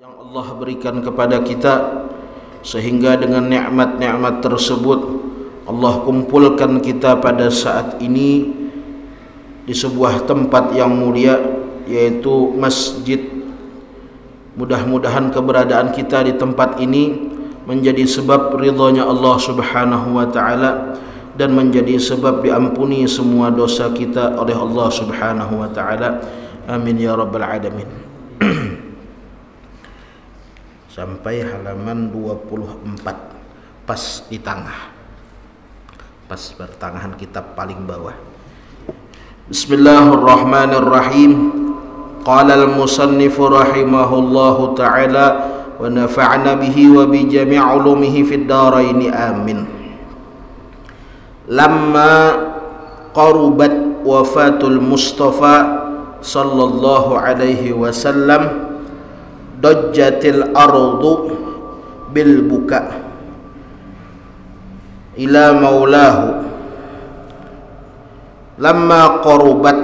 yang Allah berikan kepada kita, sehingga dengan nikmat-nikmat tersebut Allah kumpulkan kita pada saat ini di sebuah tempat yang mulia, yaitu masjid. Mudah-mudahan keberadaan kita di tempat ini menjadi sebab ridhonya Allah Subhanahu wa taala dan menjadi sebab diampuni semua dosa kita oleh Allah Subhanahu wa taala. Amin ya rabbal alamin. Sampai halaman 24, pas di tengah, pas pertengahan kitab paling bawah. Bismillahirrahmanirrahim. Qala al-musannif rahimahullahu ta'ala wa nafa'na bihi wa bi jami' ulumihi fid dharain amin. Lamma qarubat wafatul Mustafa sallallahu alaihi wasallam dajjatil ardu bil buka ila maulahu. Lamma qarubat,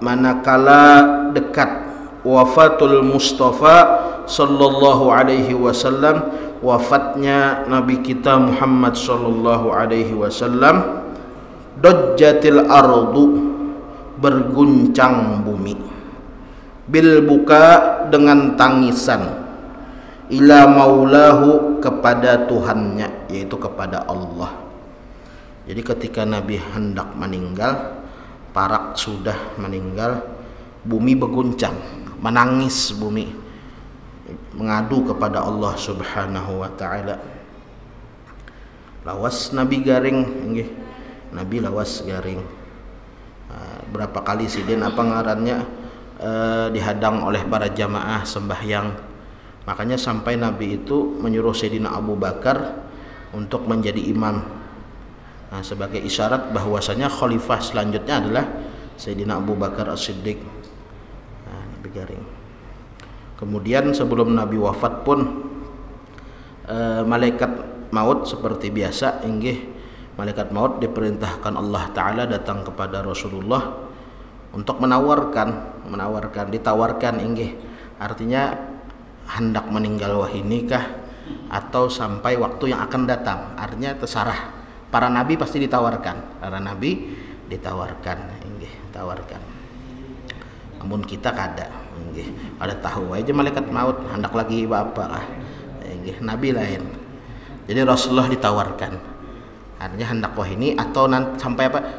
manakala dekat, wafatul Mustafa sallallahu alaihi wasallam, wafatnya Nabi kita Muhammad sallallahu alaihi wasallam, dajjatil ardu, berguncang bumi, bil buka, dengan tangisan, ila maulahu, kepada Tuhannya, yaitu kepada Allah. Jadi ketika Nabi hendak meninggal, parak sudah meninggal, bumi berguncang, menangis bumi, mengadu kepada Allah Subhanahu wa taala. Lawas Nabi garing, nggih. Nabi lawas garing. Berapa kali sidin apa ngarannya dihadang oleh para jamaah sembahyang. Makanya sampai Nabi itu menyuruh Sayyidina Abu Bakar untuk menjadi imam. Sebagai isyarat bahwasanya khalifah selanjutnya adalah Sayyidina Abu Bakar As-Siddiq. Nabi garing. Kemudian sebelum Nabi wafat pun malaikat maut seperti biasa, inggih, malaikat maut diperintahkan Allah Ta'ala datang kepada Rasulullah untuk ditawarkan, inggih, artinya hendak meninggal wahini kah atau sampai waktu yang akan datang, artinya terserah. Para nabi pasti ditawarkan, inggih, tawarkan. Namun kita kada, inggih, ada tahu aja malaikat maut hendak lagi bapak lah, inggih, nabi lain. Jadi Rasulullah ditawarkan, artinya hendak wahini atau nanti,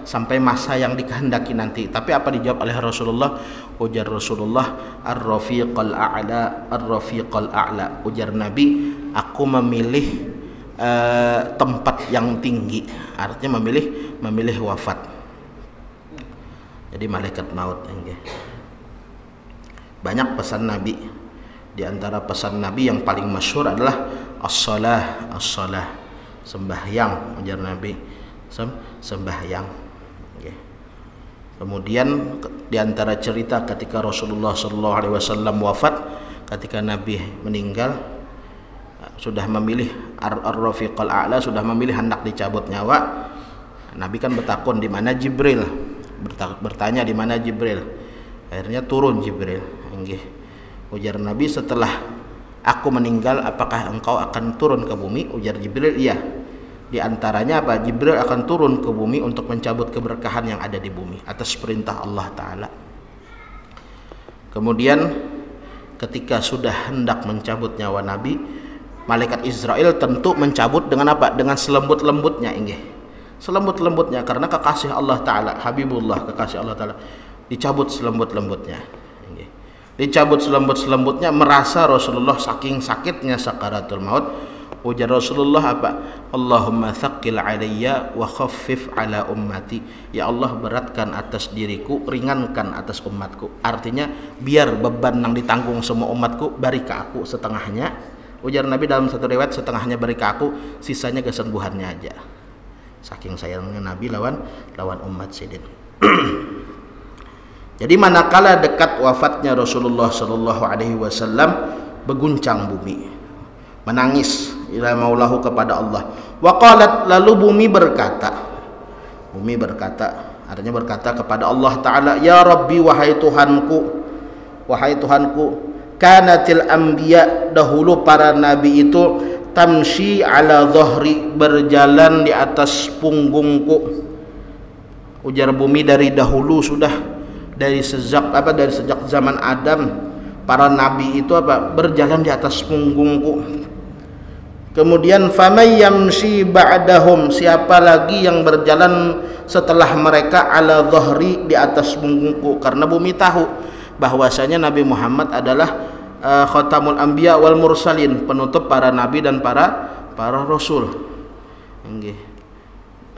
sampai masa yang dikehendaki nanti. Tapi apa dijawab oleh Rasulullah? Ujar Rasulullah, ar-rafiqal a'la. Ujar Nabi, aku memilih tempat yang tinggi, artinya memilih wafat. Jadi malaikat maut, inggih. Banyak pesan Nabi. Di antara pesan Nabi yang paling masyhur adalah as-shalah, sembahyang. Ujar Nabi, sembahyang. Okay. Kemudian di antara cerita ketika Rasulullah sallallahu alaihi wasallam wafat, ketika Nabi meninggal, sudah memilih ar-rafiqal a'la, sudah memilih hendak dicabut nyawa. Nabi kan bertakun di mana Jibril, bertanya di mana Jibril. Akhirnya turun Jibril, inggih. Ujar Nabi, setelah aku meninggal apakah engkau akan turun ke bumi? Ujar Jibril, iya. Di antaranya apa? Jibril akan turun ke bumi untuk mencabut keberkahan yang ada di bumi atas perintah Allah Ta'ala. Kemudian ketika sudah hendak mencabut nyawa Nabi, malaikat Israel tentu mencabut dengan apa? Dengan selembut-lembutnya, inggih. Selembut-lembutnya, karena kekasih Allah Ta'ala, Habibullah, kekasih Allah Ta'ala, dicabut selembut-lembutnya, inggih. Dicabut selembut-selembutnya, merasa Rasulullah saking sakitnya sakaratul maut. Ujar Rasulullah apa? Allahumma thaqqil alayya wa khaffif ala ummati. Ya Allah, beratkan atas diriku, ringankan atas umatku. Artinya biar beban yang ditanggung semua umatku, beri ke aku setengahnya. Ujar Nabi dalam satu riwayat, setengahnya beri ke aku, sisanya kesembuhannya aja. Saking sayangnya Nabi lawan umat sidin. Jadi manakala dekat wafatnya Rasulullah sallallahu alaihi wasallam, berguncang bumi, menangis ila maulahu, kepada Allah. Wa qalat, lalu bumi berkata, artinya berkata kepada Allah Ta'ala, ya Rabbi, wahai Tuhanku, kanatil anbiya, dahulu para nabi itu tamshi ala dhahri, berjalan di atas punggungku. Ujar bumi dari dahulu sudah, dari sejak zaman Adam, para nabi itu berjalan di atas punggungku. Kemudian famay yamshi ba'dahum, siapa lagi yang berjalan setelah mereka ala dhahri, di atas punggungku. Karena bumi tahu bahwasanya Nabi Muhammad adalah khatamul anbiya wal mursalin, penutup para nabi dan para rasul.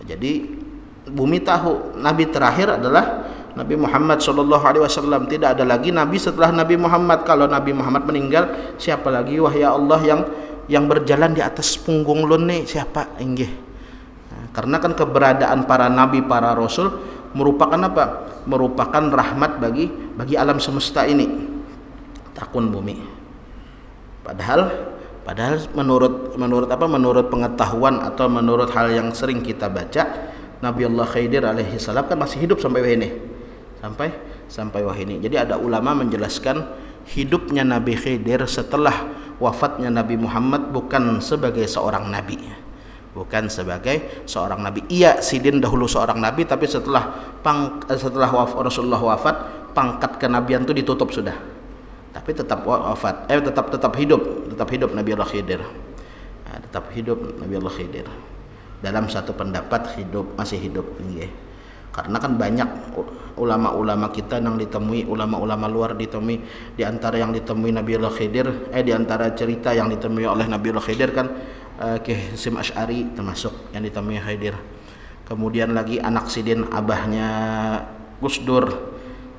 Jadi bumi tahu nabi terakhir adalah Nabi Muhammad sallallahu alaihi wasallam. Tidak ada lagi nabi setelah Nabi Muhammad. Kalau Nabi Muhammad meninggal, siapa lagi wahai Allah yang berjalan di atas punggung lun nih, siapa? Karena kan keberadaan para nabi, para rasul merupakan apa? Merupakan rahmat bagi alam semesta ini. Takun bumi. Padahal menurut pengetahuan atau menurut hal yang sering kita baca, Nabi Allah Khidir alaihi salam kan masih hidup sampai wahini. Sampai wahini. Jadi ada ulama menjelaskan hidupnya Nabi Khidir setelah wafatnya Nabi Muhammad bukan sebagai seorang nabi. Iya, Sidin dahulu seorang nabi, tapi setelah Rasulullah wafat, pangkat kenabian itu ditutup sudah. Tapi tetap wafat, tetap hidup Nabi Allah Khidir. Tetap hidup Nabi Allah Khidir. Dalam satu pendapat masih hidup. Karena kan banyak ulama-ulama kita yang ditemui, ulama-ulama luar ditemui. Di antara yang ditemui Nabi Allah Khidir, di antara cerita yang ditemui oleh Nabi Allah Khidir kan Ki Hasim Asy'ari termasuk yang ditemui Khidir. Kemudian lagi anak Sidin, abahnya Gus Dur,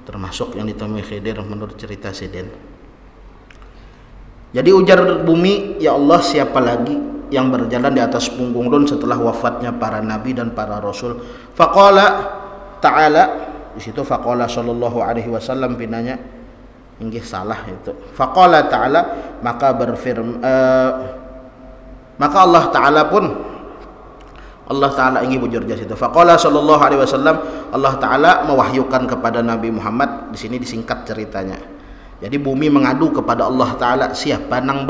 termasuk yang ditemui Khidir menurut cerita Sidin. Jadi ujar bumi, ya Allah, siapa lagi yang berjalan di atas punggung lun setelah wafatnya para nabi dan para rasul? Faqala ta'ala, di situ faqala sallallahu alaihi wasallam pinanya inggih salah itu. Faqala ta'ala, maka Allah Ta'ala ingin bujur jas itu. Faqala sallallahu alaihi wasallam, Allah Ta'ala mewahyukan kepada Nabi Muhammad, di sini disingkat ceritanya. Jadi bumi mengadu kepada Allah Ta'ala, siapa nang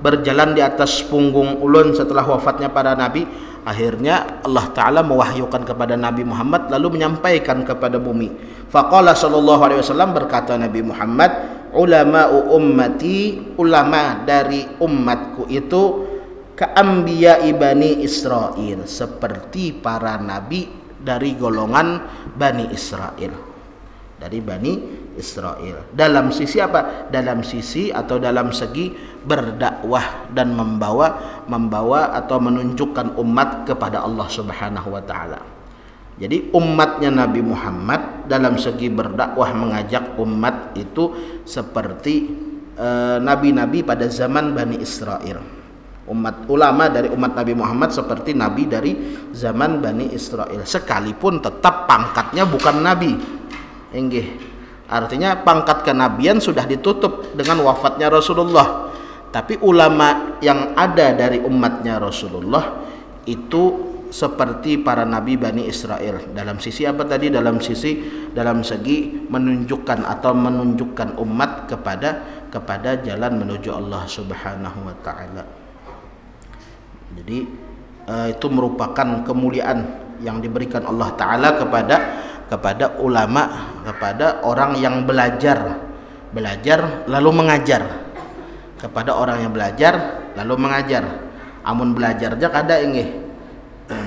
berjalan di atas punggung ulun setelah wafatnya para nabi. Akhirnya Allah Ta'ala mewahyukan kepada Nabi Muhammad, lalu menyampaikan kepada bumi. Faqala sallallahu alaihi wasallam, berkata Nabi Muhammad, ulama'u ummati, ulama dari umatku itu ka'ambiya'i Bani Israil, seperti para nabi dari golongan Bani Israil. Dari Bani Israel. Dalam sisi apa? Dalam sisi atau dalam segi berdakwah dan membawa atau menunjukkan umat kepada Allah Subhanahu wa taala. Jadi umatnya Nabi Muhammad dalam segi berdakwah mengajak umat itu seperti nabi-nabi pada zaman Bani Israel. Ulama dari umat Nabi Muhammad seperti nabi dari zaman Bani Israel, sekalipun tetap pangkatnya bukan nabi. Artinya pangkat kenabian sudah ditutup dengan wafatnya Rasulullah. Tapi ulama yang ada dari umatnya Rasulullah itu seperti para nabi Bani Israel. Dalam sisi apa tadi? Dalam segi menunjukkan umat kepada jalan menuju Allah Subhanahu wa taala. Jadi itu merupakan kemuliaan yang diberikan Allah Ta'ala kepada ulama, kepada orang yang belajar lalu mengajar, kepada orang yang belajar lalu mengajar. Amun belajar aja kada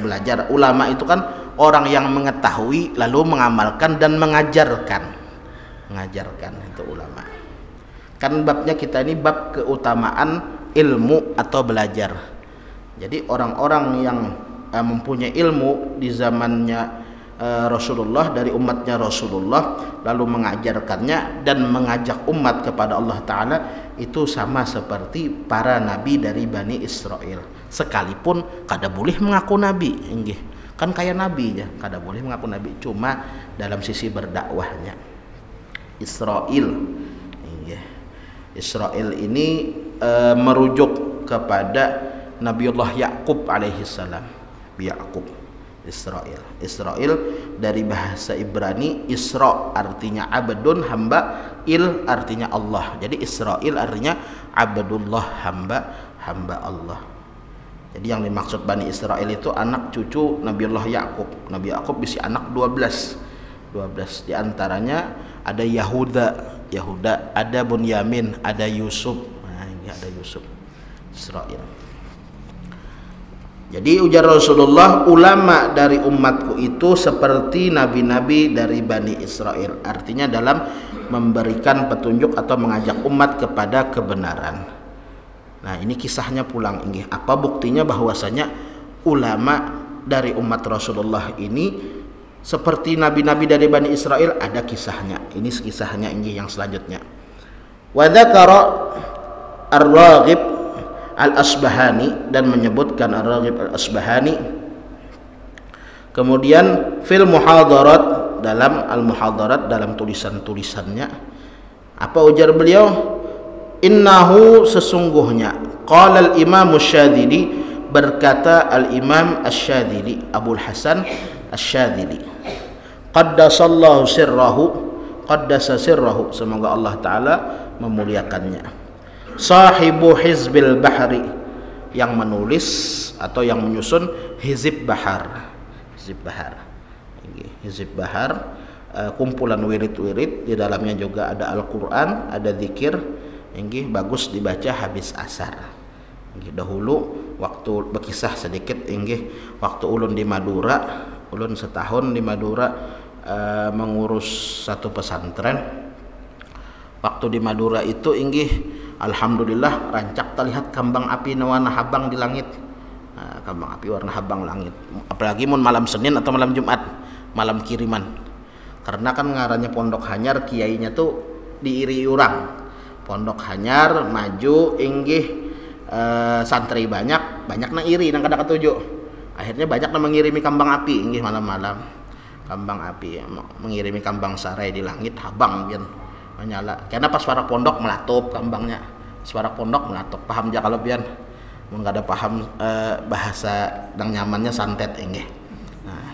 belajar. Ulama itu kan orang yang mengetahui lalu mengamalkan dan mengajarkan itu ulama. Kan babnya kita ini bab keutamaan ilmu atau belajar. Jadi orang-orang yang mempunyai ilmu di zamannya Rasulullah, dari umatnya Rasulullah, lalu mengajarkannya dan mengajak umat kepada Allah Ta'ala, itu sama seperti para nabi dari Bani Israel. Sekalipun kada boleh mengaku nabi, kan kayak nabi ya, kada boleh mengaku nabi, cuma dalam sisi berdakwahnya. Israel ini merujuk kepada Nabiullah Ya'qub alaihi salam. Israil. Israil dari bahasa Ibrani Isra artinya abdun, hamba, il artinya Allah. Jadi Israil artinya abdullah, hamba Allah. Jadi yang dimaksud Bani Israil itu anak cucu Nabiullah Yakub. Nabi Yakub bisi anak 12 di antaranya ada Yahuda, ada Bunyamin, ada Yusuf. Nah, ini ada Yusuf. Israil. Jadi ujar Rasulullah, ulama dari umatku itu seperti nabi-nabi dari Bani Israel. Artinya dalam memberikan petunjuk atau mengajak umat kepada kebenaran. Nah, ini kisahnya pulang ini. Apa buktinya bahwasanya ulama dari umat Rasulullah ini seperti nabi-nabi dari Bani Israel? Ada kisahnya. Ini kisahnya ini yang selanjutnya. Wa dzakara Ar-Raghib Al-Asbahani, dan menyebutkan Ar-Raghib Al-Asbahani kemudian fil muhadarat, dalam al-muhadarat, dalam tulisan-tulisannya. Apa ujar beliau? Innahu, sesungguhnya, qala al-imam Asy-Syadzili, berkata al-imam Asy-Syadzili, Abul Hasan Asy-Syadzili, qaddasallahu sirrahu, qaddasa sirrahu, semoga Allah Ta'ala memuliakannya. Sahibu Hizbil Bahri, yang menulis atau yang menyusun Hizib Bahar. Hizib Bahar, kumpulan wirid-wirid, di dalamnya juga ada Al-Quran, ada zikir. Ini bagus dibaca habis asar. Dahulu waktu berkisah sedikit, waktu ulun di Madura, ulun setahun di Madura mengurus satu pesantren. Waktu di Madura itu alhamdulillah rancak terlihat kambang api warna habang di langit. Kambang api warna habang langit. Apalagi malam Senin atau malam Jumat, malam kiriman. Karena kan ngarannya Pondok Hanyar, kiainya tuh diiri orang. Pondok Hanyar maju, santri banyak na iri nang kada ketujuh. Akhirnya banyak na mengirimi kambang api malam-malam. Kambang api mengirimi kambang sarai di langit habang bian menyala. Karena pas suara pondok melatup kambangnya. Suara pondok melatup. Paham ja kalau pian? Mun enggak ada paham bahasa dang nyamannya santet Nah.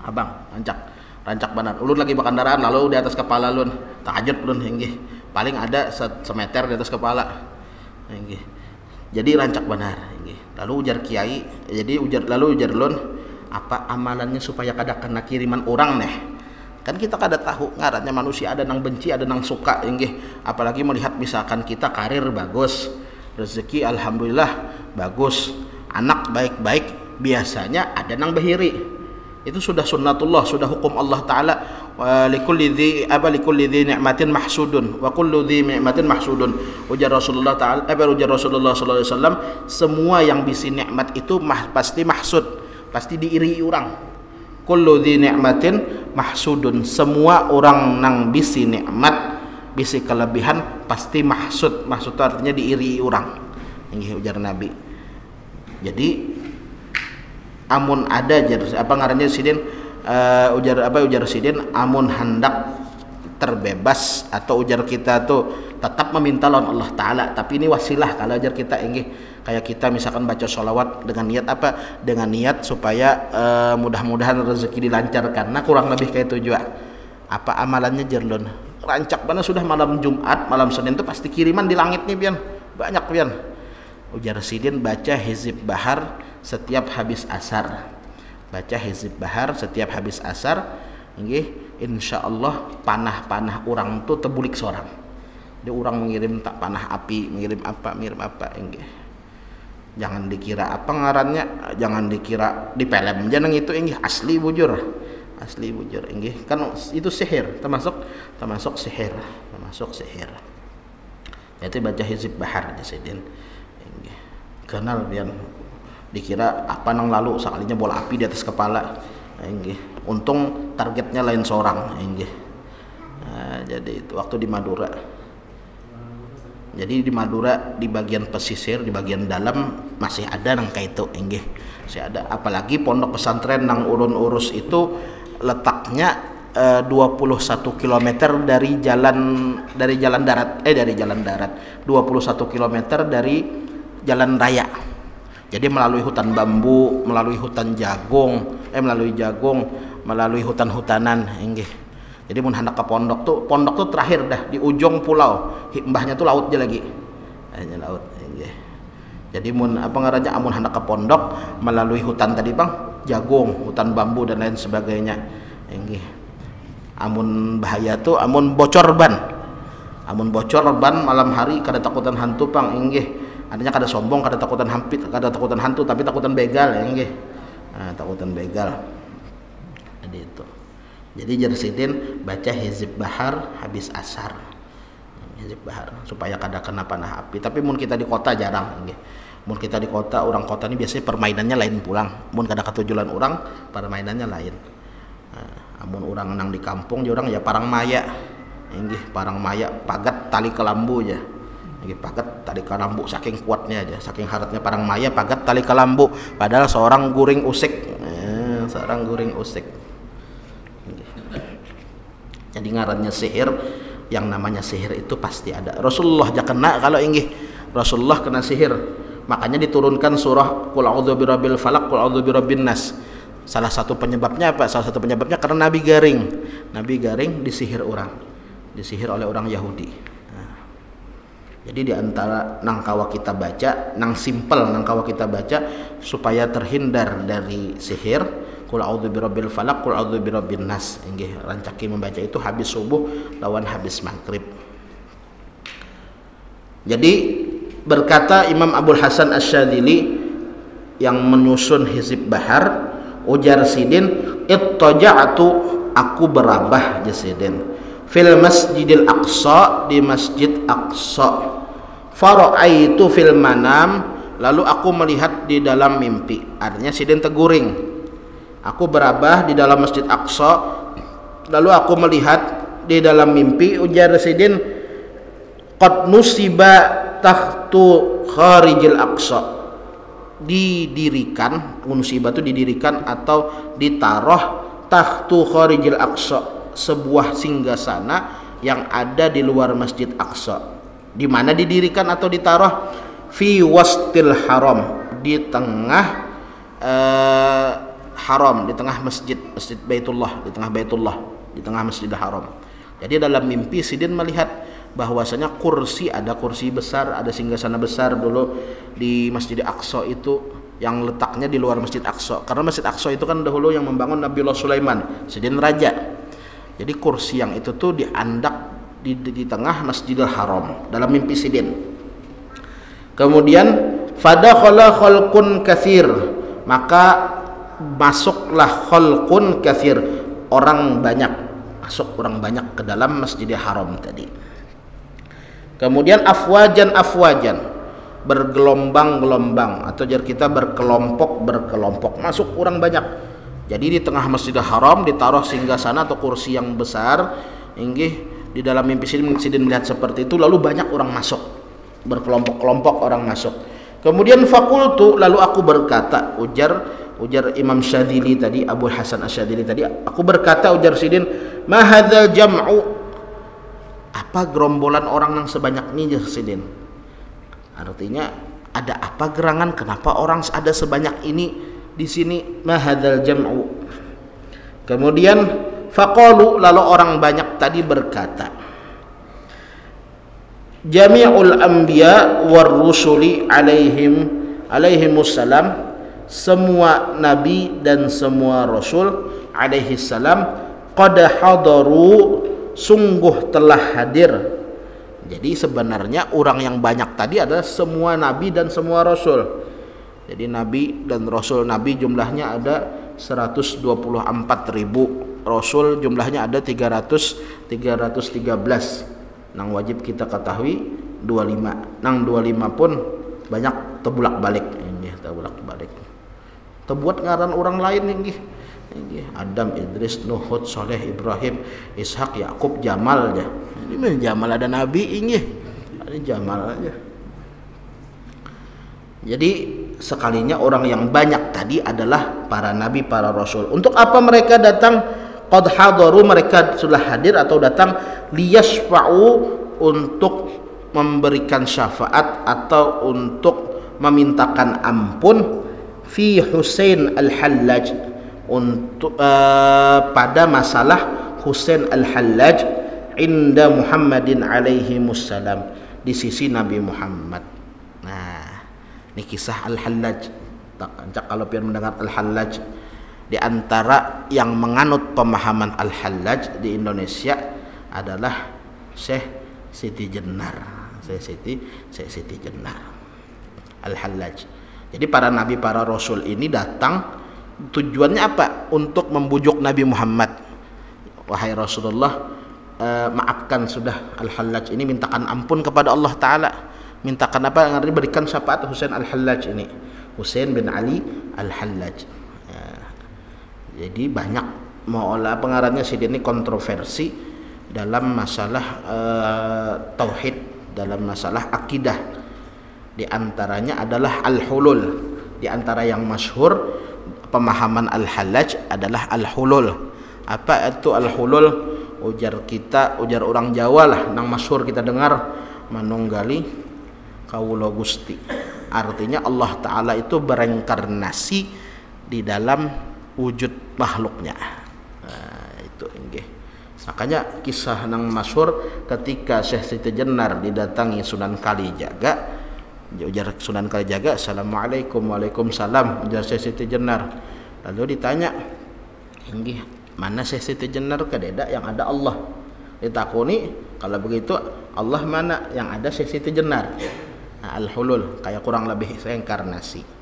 Abang, rancak benar. Ulun lagi bakandaraan lalu di atas kepala ulun. Tahajud ulun paling ada semeter di atas kepala. Jadi rancak benar Lalu ujar kiai, lalu ujar ulun, apa amalannya supaya kada kena kiriman orang nih? Kan kita kada tahu ngarannya manusia, ada nang benci, ada nang suka apalagi melihat misalkan kita karir bagus, rezeki alhamdulillah bagus, anak baik-baik, biasanya ada nang bahiri. Itu sudah sunnatullah, sudah hukum Allah Ta'ala. Likulli dzi ni'matin mahsudun wa kullu dzi ni'matin mahsudun. Ujar Rasulullah Ta'ala, ujar Rasulullah sallallahu alaihi wasallam, semua yang bisi nikmat itu pasti mahsud, pasti diiri orang. Kullu dzi ni'matin mahsudun, semua orang nang bisi nikmat, bisi kelebihan pasti mahsud. Mahsud artinya diiri orang. Ini ujar Nabi. Jadi amun ada ngarannya sidin, ujar sidin, amun hendak terbebas atau ujar kita tuh tetap meminta lawan Allah Ta'ala, tapi ini wasilah kalau ujar kita kayak kita misalkan baca sholawat dengan niat apa? Dengan niat supaya mudah-mudahan rezeki dilancarkan. Nah kurang lebih kayak itu juga. Apa amalannya jerlun? Rancak mana sudah malam Jumat, malam Senin tuh pasti kiriman di langit nih pian. Banyak pian. Ujar sidin, baca Hizib Bahar setiap habis asar. Baca Hizib Bahar setiap habis asar. Insyaallah panah-panah orang tuh tebulik seorang. Dia orang mengirim tak panah api, mengirim apa. Jangan dikira apa ngarannya, jangan dikira di film jangan itu asli bujur kan itu sihir, termasuk sihir. Jadi baca Hizib Bahar jasidin kenal biar dikira apa nang lalu sekalinya bola api di atas kepala. Untung targetnya lain seorang. Jadi itu waktu di Madura. Jadi di Madura di bagian pesisir, di bagian dalam masih ada nang kayak itu masih ada. Apalagi pondok pesantren nang urun urus itu letaknya 21 km dari jalan darat 21 km dari jalan raya. Jadi melalui hutan bambu, melalui hutan jagung, melalui hutan-hutanan inggih. Jadi mun hendak ke pondok tuh terakhir dah di ujung pulau. Mbahnya tuh laut aja lagi. Hanya laut inggih. Jadi mun apa ngarannya amun hendak ke pondok melalui hutan tadi Bang, jagung, hutan bambu dan lain sebagainya. Inggih. Amun bahaya tuh amun bocor ban. Amun bocor ban malam hari kada takutan hantu Bang inggih. Adanya kada sombong, kada takutan hantu, tapi takutan begal ya nggih. Nah, takutan begal. Jadi itu. Jadi Jarsidin baca Hizib Bahar habis asar. Hizib Bahar supaya kada kenapa nah api. Tapi mun kita di kota jarang nggih. Mun kita di kota, orang kota ini biasanya permainannya lain pulang. Mun kada ketujuan orang, permainannya lain. Nah, amun orang nang di kampung orang ya parang maya. Nggih, parang maya pagat tali kelambu aja. Pagat tali kalambu saking kuatnya aja, saking haratnya parang maya pagat tali kalambu, padahal seorang guring usik, jadi ngarannya sihir. Yang namanya sihir itu pasti ada. Rasulullah aja kena kalau inggih, Rasulullah kena sihir, makanya diturunkan surah Qul a'udzu birabbil falaq, Qul a'udzu birabbin nas. Salah satu penyebabnya apa? Salah satu penyebabnya karena Nabi Garing disihir oleh orang Yahudi. Jadi di antara nang kawa kita baca, nang simpel nang kawa kita baca supaya terhindar dari sihir, Qul a'udzu birabbil falaq, Qul a'udzu birabbin nas. Inggih, rancaki membaca itu habis subuh lawan habis maghrib. Jadi berkata Imam Abul Hasan Asy-Syadzili yang menyusun Hizib Bahar, ujar Sidin, ittaja'tu, aku berabah jasidin fil Masjidil Aqsa, di Masjid Aqsa. Fara'aitu fil manam, lalu aku melihat di dalam mimpi. Artinya Sidin teguring. Aku berabah di dalam Masjid Aqsa, lalu aku melihat di dalam mimpi, ujar Sidin, qad nusiba tahtu kharijil Aqsa. Didirikan, nusiba itu didirikan atau ditaruh tahtu kharijil Aqsa, sebuah singgasana yang ada di luar Masjid Aqsa. Di mana didirikan atau ditaruh? Fi wastil haram, di tengah haram, di tengah masjid Baitullah, di tengah Masjidil Haram. Jadi dalam mimpi Sidin melihat bahwasanya ada kursi besar, ada singgasana besar dulu di Masjid Aqsa itu, yang letaknya di luar Masjid Aqsa. Karena Masjid Aqsa itu kan dahulu yang membangun Nabiullah Sulaiman, Sidin raja. Jadi kursi yang itu tuh diandak di tengah Masjidil Haram dalam mimpi Sidin. Kemudian fadakhala khalqun katsir, maka masuklah khalqun katsir, orang banyak ke dalam Masjidil Haram tadi. Kemudian afwajan, bergelombang-gelombang, atau jar kita berkelompok, masuk orang banyak. Jadi di tengah Masjidil Haram ditaruh singgasana atau kursi yang besar. Inggih, di dalam mimpi Sidin melihat seperti itu, lalu banyak orang masuk, berkelompok-kelompok orang masuk. Kemudian fakultu, lalu aku berkata, ujar Imam Syadzili tadi, Abu Hasan Asy-Syadzili tadi, aku berkata, ujar Sidin, ma hadzal jam'u, apa gerombolan orang yang sebanyak ini, Sidin? Artinya ada apa gerangan, kenapa orang ada sebanyak ini di sini? Ma hadzal jam'u. Kemudian faqalu, lalu orang banyak tadi berkata, jami'ul anbiya war rusuli alaihimussalam, semua nabi dan semua rasul alaihi salam, qad hadaru, sungguh telah hadir. Jadi sebenarnya orang yang banyak tadi adalah semua nabi dan semua rasul. Jadi nabi dan rasul, nabi jumlahnya ada 124.000, Rasul jumlahnya ada 313. Nang wajib kita ketahui 25. Nang 25 pun banyak tebulak-balik. Ini tebulak-balik. Tebuat ngaran orang lain ini. Adam, Idris, Nuh, Hud, Saleh, Ibrahim, Ishak, Yakub, Jamal aja. Ini Jamal ada nabi ini. Ada Jamal aja. Jadi sekalinya orang yang banyak tadi adalah para nabi, para rasul. Untuk apa mereka datang? Qad hadaru, mereka sudah hadir atau datang, liyashfa'u, untuk memberikan syafaat atau untuk memintakan ampun fi Husain Al-Hallaj, untuk pada masalah Husain Al-Hallaj inda Muhammadin alaihi wassalam, di sisi Nabi Muhammad. Nah, ini kisah Al-Hallaj. Kalau pian mendengar Al-Hallaj, di antara yang menganut pemahaman Al-Hallaj di Indonesia adalah Syekh Siti Jenar. Syekh Siti Jenar Al-Hallaj. Jadi para nabi, para rasul ini datang tujuannya apa? Untuk membujuk Nabi Muhammad. Wahai Rasulullah, maafkan sudah Al-Hallaj ini, mintakan ampun kepada Allah Ta'ala. Mintakan apa? Berikan syafaat Husain Al-Hallaj ini, Husain bin Ali Al-Hallaj. Jadi banyak maulah pengarangnya sih, ini kontroversi dalam masalah tauhid, dalam masalah akidah. Di antaranya adalah al-hulul. Di antara yang masyhur pemahaman Al-Hallaj adalah al-hulul. Apa itu al-hulul? Ujar orang Jawa lah, nang masyhur kita dengar, manunggali kawula Gusti. Artinya Allah Ta'ala itu bereinkarnasi di dalam wujud makhluknya. Nah, itu enggih. Makanya kisah nang masyhur ketika Syekh Siti Jenar didatangi Sunan Kalijaga, ujar Sunan Kalijaga, "Assalamualaikum." "Waalaikumsalam." Ujar Syekh Siti Jenar. Lalu ditanya, "Enggih, mana Syekh Siti Jenar kededa yang ada Allah?" Ditakuni, "Kalau begitu Allah mana yang ada Syekh Siti Jenar?" Nah, al-hulul, kayak kurang lebih reinkarnasi.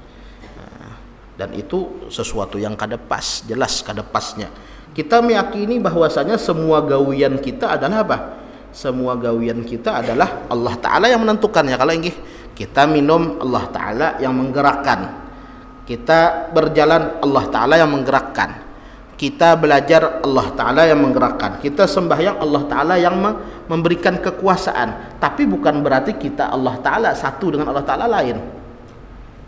Dan itu sesuatu yang kada pas, jelas kada pasnya. Kita meyakini bahwasanya semua gawian kita adalah apa? Semua gawian kita adalah Allah Ta'ala yang menentukannya. Kalau inggih, kita minum Allah Ta'ala yang menggerakkan, kita berjalan Allah Ta'ala yang menggerakkan, kita belajar Allah Ta'ala yang menggerakkan, kita sembahyang Allah Ta'ala yang memberikan kekuasaan. Tapi bukan berarti kita Allah Ta'ala satu dengan Allah Ta'ala lain.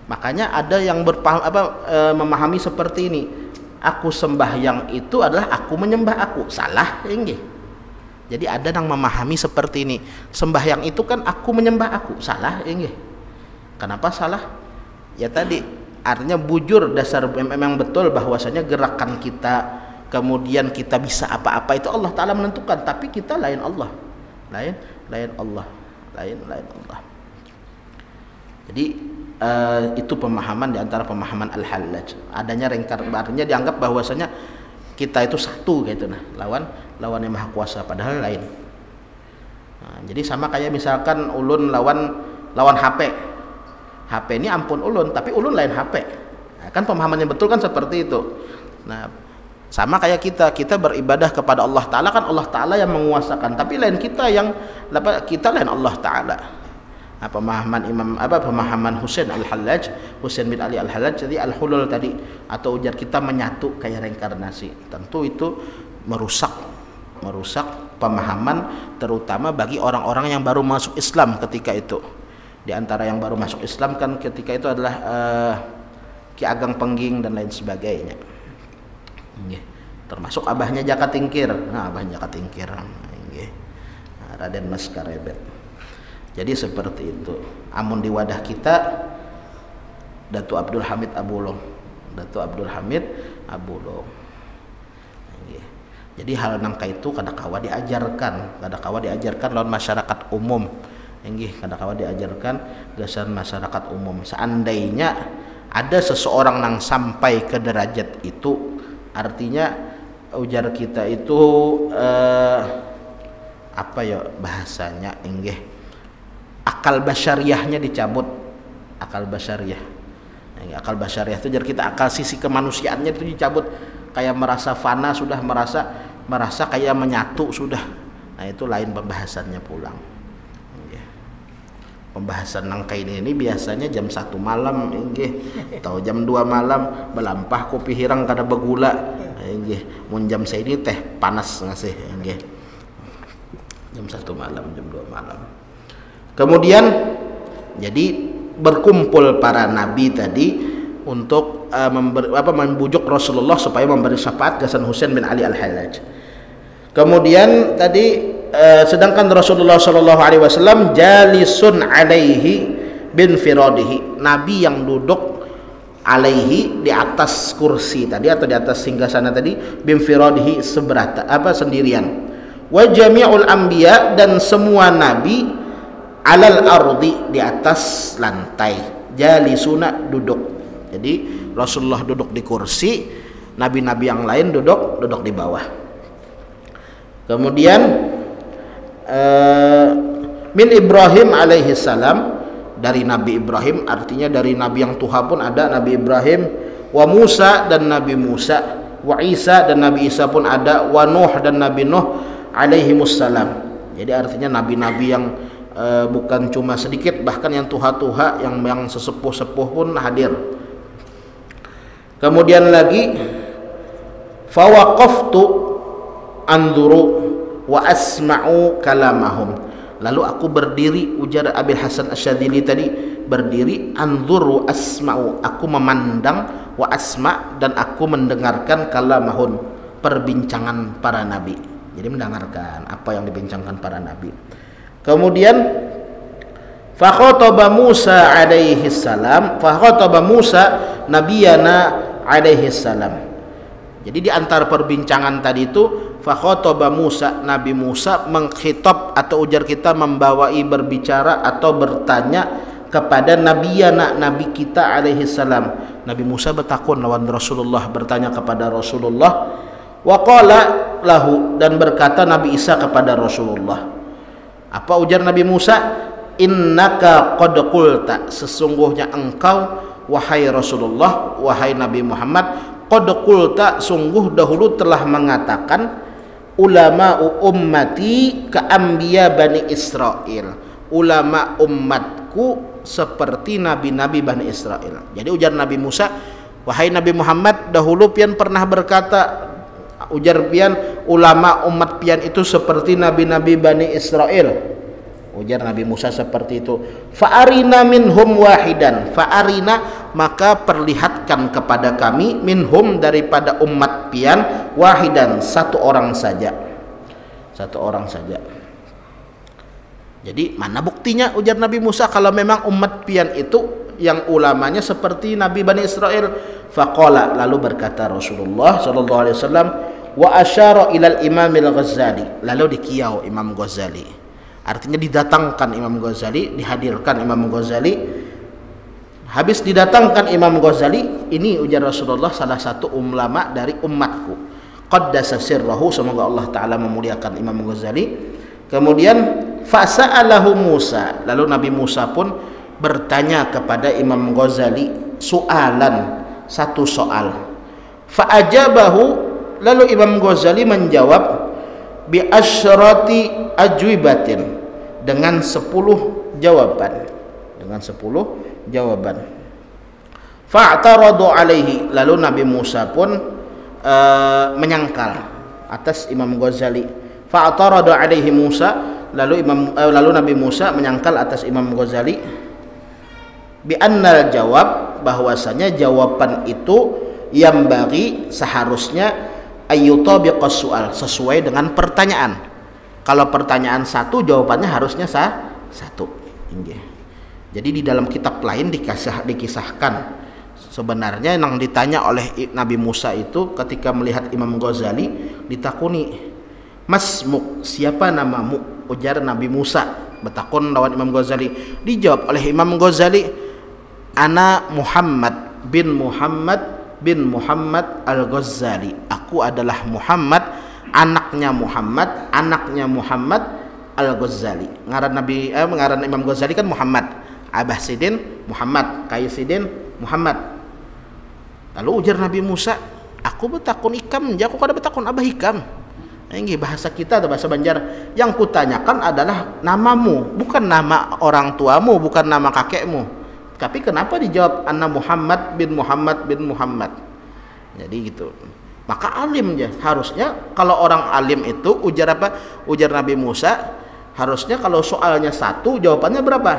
Makanya ada yang memahami seperti ini, aku sembahyang itu adalah aku menyembah aku. Salah, enggih. Jadi ada yang memahami seperti ini, sembahyang itu kan aku menyembah aku. Salah, enggih. Kenapa salah? Ya tadi artinya bujur, dasar memang betul bahwasanya gerakan kita, kemudian kita bisa apa-apa itu Allah Ta'ala menentukan, tapi kita lain Allah. Lain Allah. Jadi itu pemahaman di antara pemahaman Al-Hallaj. Adanya reinkarnasi, artinya dianggap bahwasanya kita itu satu gitu, nah, lawan yang maha kuasa, padahal lain. Nah, jadi sama kayak misalkan ulun lawan HP. HP ini ampun ulun, tapi ulun lain HP. Nah, kan pemahamannya betul kan seperti itu. Nah, sama kayak kita beribadah kepada Allah Ta'ala, kan Allah Ta'ala yang menguasakan, tapi lain kita lain Allah Ta'ala. Nah, pemahaman Husain Al-Hallaj, Husain bin Ali Al-Hallaj, jadi al-hulul tadi, atau ujar kita menyatu kayak reinkarnasi. Tentu itu merusak pemahaman, terutama bagi orang-orang yang baru masuk Islam ketika itu. Di antara yang baru masuk Islam kan ketika itu adalah Ki Ageng Pengging dan lain sebagainya. Termasuk abahnya Jaka Tingkir. Nah, abahnya Jaka Tingkir, Raden Mas Karebet. Jadi seperti itu. Amun di wadah kita Datu Abdul Hamid Abulong. Jadi hal nangka itu kadakawa diajarkan lawan masyarakat umum. Kadakawa diajarkan gasan masyarakat umum. Seandainya ada seseorang yang sampai ke derajat itu, artinya ujar kita itu apa ya bahasanya, akal basyariahnya dicabut. Akal basyariah itu jadi kita akal sisi kemanusiaannya itu dicabut, kayak merasa fana sudah, merasa kayak menyatu sudah. Nah, itu lain pembahasannya pulang. Pembahasan nangka ini biasanya jam 1 malam atau jam 2 malam belampah kopi hirang kada begula. Mun jam saya ini teh panas ngasih jam 1 malam, jam 2 malam. Kemudian jadi berkumpul para nabi tadi untuk membujuk Rasulullah supaya memberi syafaat ke Husain bin Ali Al-Hallaj. Kemudian tadi sedangkan Rasulullah SAW jalisun alaihi bin firadihi, nabi yang duduk alaihi, di atas kursi tadi atau di atas singgasana tadi, bin firadihi, seberata sendirian. Wa jami'ul anbiya, dan semua nabi alal ardi, di atas lantai, jalisuna, duduk. Jadi Rasulullah duduk di kursi, nabi-nabi yang lain duduk di bawah. Kemudian min Ibrahim alaihi salam, dari Nabi Ibrahim, artinya dari nabi yang Tuhan pun ada Nabi Ibrahim. Wa Musa, dan Nabi Musa. Wa Isa, dan Nabi Isa pun ada. Wa Nuh, dan Nabi Nuh alaihimussalam. Jadi artinya nabi-nabi yang bukan cuma sedikit, bahkan yang tuha-tuha, yang sesepuh-sepuh pun hadir. Kemudian lagi fawaqaftu anzuru wa asma'u kalamahum, lalu aku berdiri, ujar Abil Hasan Asyadzili tadi, berdiri, anzuru asma'u, aku memandang, wa asma', dan aku mendengarkan, kalamahun, perbincangan para nabi. Jadi mendengarkan apa yang dibincangkan para nabi. Kemudian fa khataba Musa alaihi salam, fa khataba Musa nabiyana alaihi salam. Jadi di antara perbincangan tadi itu, fa khataba Musa, Nabi Musa mengkhitab atau ujar kita membawai, berbicara atau bertanya kepada nabiyana, nabi kita alaihi salam. Nabi Musa bertakun lawan Rasulullah, bertanya kepada Rasulullah. Wa qala lahu, dan berkata Nabi Isa kepada Rasulullah. Apa ujar Nabi Musa? Innaka qad qulta, sesungguhnya engkau wahai Rasulullah, wahai Nabi Muhammad, qad qulta, sungguh dahulu telah mengatakan, ulama ummati ka anbiya Bani Israil, ulama umatku seperti nabi-nabi Bani Israil. Jadi ujar Nabi Musa, wahai Nabi Muhammad, dahulu pian pernah berkata, ujar pian, ulama umat pian itu seperti nabi-nabi Bani Israil. Ujar Nabi Musa seperti itu. Fa'arina minhum wahidan, fa'arina, maka perlihatkan kepada kami, minhum, daripada umat pian, wahidan, satu orang saja, satu orang saja. Jadi mana buktinya, ujar Nabi Musa, kalau memang umat pian itu yang ulamanya seperti Nabi Bani Israel? Faqala, lalu berkata Rasulullah sallallahu alaihi wasallam, wa asyara ilal Imamil Ghazali, lalu dikiau Imam Ghazali. Artinya didatangkan Imam Ghazali, dihadirkan Imam Ghazali. Habis didatangkan Imam Ghazali, ini ujar Rasulullah salah satu ulama dari umatku. Qaddasa sirrahu, semoga Allah Ta'ala memuliakan Imam Ghazali. Kemudian fasa'alahu Musa, lalu Nabi Musa pun bertanya kepada Imam Ghazali soalan, satu soal. Fa'ajabahu, lalu Imam Ghazali menjawab bi asyrati ajwibatin, dengan 10 jawaban, dengan 10 jawaban. Fa'taradu alaihi, lalu Nabi Musa pun menyangkal atas Imam Ghazali. Fa'taradu alaihi Musa, lalu Nabi Musa menyangkal atas Imam Ghazali bi annal jawab, bahwasanya jawaban itu yang bagi seharusnya ayyutabiqas su'al, sesuai dengan pertanyaan. Kalau pertanyaan satu, jawabannya harusnya satu. Jadi di dalam kitab lain dikisahkan sebenarnya yang ditanya oleh Nabi Musa itu ketika melihat Imam Ghazali, ditakuni, masmuk, siapa namamu? Ujar Nabi Musa, bertakun lawan Imam Ghazali. Dijawab oleh Imam Ghazali, ana Muhammad bin Muhammad bin Muhammad al-Ghazali, aku adalah Muhammad, anaknya Muhammad al-Ghazali. Ngaran Imam Ghazali kan Muhammad, Abah Sidin Muhammad, Kayu Sidin Muhammad. Lalu ujar Nabi Musa, aku bertakun ikam, aku kada bertakun abah ikam. Ini bahasa kita atau bahasa Banjar. Yang kutanyakan adalah namamu, bukan nama orang tuamu, bukan nama kakekmu. Tapi kenapa dijawab anna Muhammad bin Muhammad bin Muhammad? Jadi gitu. Maka alim ya. Harusnya kalau orang alim itu ujar apa? Ujar Nabi Musa, harusnya kalau soalnya satu, jawabannya berapa?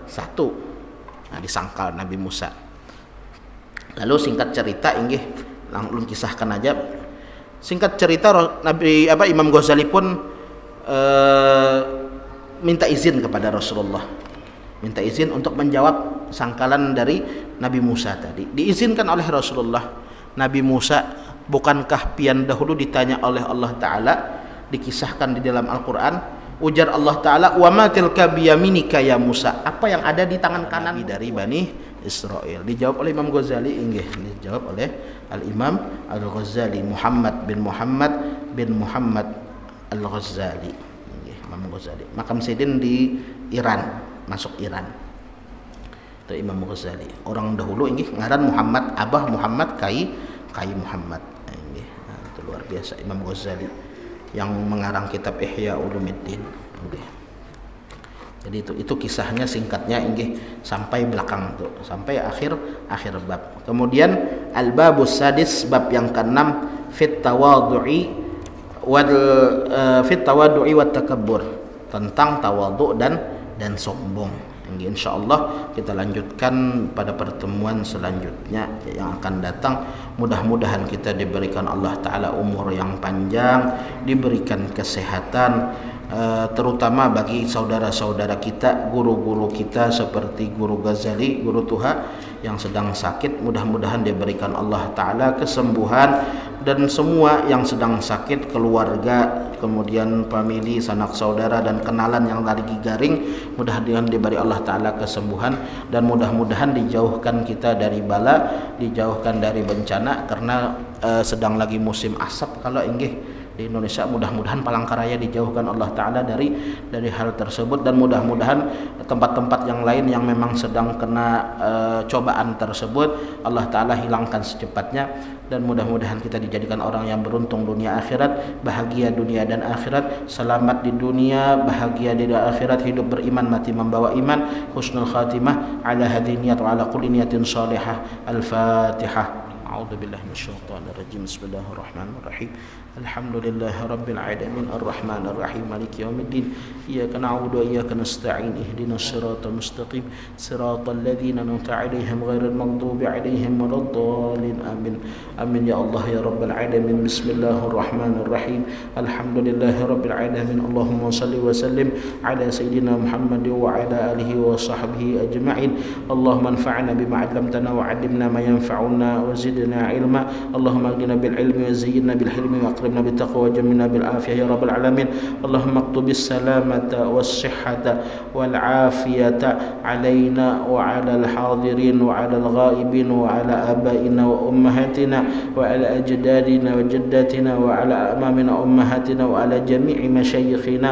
Satu. Nah, disangkal Nabi Musa. Lalu singkat cerita, inggih langsung kisahkan aja. Singkat cerita, Imam Ghazali pun minta izin kepada Rasulullah. minta izin untuk menjawab sangkalan dari Nabi Musa tadi. Diizinkan oleh Rasulullah. Nabi Musa, bukankah pian dahulu ditanya oleh Allah Ta'ala, dikisahkan di dalam Al-Quran, ujar Allah Ta'ala, wa ma tilka biyaminika ya Musa, apa yang ada di tangan kanan dari Bani Israel. Dijawab oleh Imam Ghazali, dijawab oleh Al-Imam Al-Ghazali, Muhammad bin Muhammad Al-Ghazali, Imam Ghazali. Makam Sayyidin di Iran, masuk Iran. Itu Imam Ghazali. Orang dahulu ini ngaran Muhammad, Abah Muhammad, Kai Muhammad. Nah, itu luar biasa Imam Ghazali yang mengarang kitab Ihya Ulumuddin. Jadi itu kisahnya singkatnya sampai belakang tuh, sampai akhir bab. Kemudian al-babus sadis, bab yang ke-6, fit tawadhu'i wat takabbur, tentang tawadhu dan sombong. Insyaallah kita lanjutkan pada pertemuan selanjutnya yang akan datang. Mudah-mudahan kita diberikan Allah Ta'ala umur yang panjang, diberikan kesehatan, terutama bagi saudara-saudara kita, guru-guru kita seperti Guru Ghazali, Guru Tuha yang sedang sakit. Mudah-mudahan diberikan Allah Ta'ala kesembuhan, dan semua yang sedang sakit, keluarga, kemudian famili, sanak saudara dan kenalan yang lagi garing, mudah-mudahan diberi Allah Ta'ala kesembuhan, dan mudah-mudahan dijauhkan kita dari bala, dijauhkan dari bencana, karena sedang lagi musim asap kalau di Indonesia. Mudah-mudahan Palangkaraya dijauhkan Allah Ta'ala dari hal tersebut, dan mudah-mudahan tempat-tempat yang lain yang memang sedang kena cobaan tersebut Allah Ta'ala hilangkan secepatnya, dan mudah-mudahan kita dijadikan orang yang beruntung dunia akhirat, bahagia dunia dan akhirat, selamat di dunia, bahagia di akhirat, hidup beriman, mati membawa iman, husnul khatimah, ala hadhihi niyat wa ala kulli niyatin salihah. Al-Fatihah. A'udzu billahi minasyaitonir rajim. Bismillahirrahmanirrahim. Alhamdulillahi rabbil alamin, arrahmanir rahim, maliki yaumiddin. Iyyaka na'budu wa iyyaka nasta'in. Ihdinas siratal mustaqim, siratal ladzina an'amta 'alaihim ghairil maghdubi 'alaihim waladdallin. Amin. Amin ya Allah ya rabbal alamin. Bismillahirrahmanirrahim. Alhamdulillahi rabbil alamin. Allahumma shalli wa sallim ala sayyidina Muhammad wa ala alihi wa sahbihi ajma'in. Allahumma anfa'na bima 'allamtana wa 'allimna ma yanfa'una wa zidna 'ilma. Allahumma aghnina bil 'ilmi wa zayyinna bil hilmi wa أكرمنا بالتقوى وجملنا بالعافية يا رب العالمين. اللهم اكتب السلامة والصحة والعافية علينا وعلى الحاضرين وعلى الغائبين وعلى آبائنا وأمهاتنا وعلى أجدادنا وجداتنا وعلى أمامنا وأمهاتنا وعلى جميع مشايخنا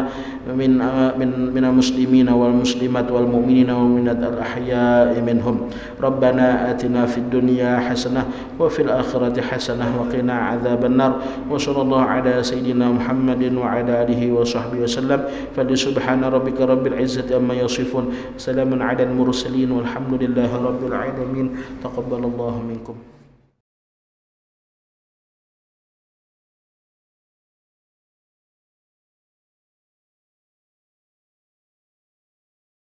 من المسلمين والمسلمات والمؤمنين والمؤمنات الأحياء منهم. ربنا آتنا في الدنيا حسنة وفي الآخرة حسنة وقنا عذاب النار. وصلى الله على سيدنا محمد وعلى آله وصحبه وسلم. فلسبحان ربك رب العزة عما يصفون، سلام على المرسلين والحمد لله رب العالمين. تقبل الله منكم.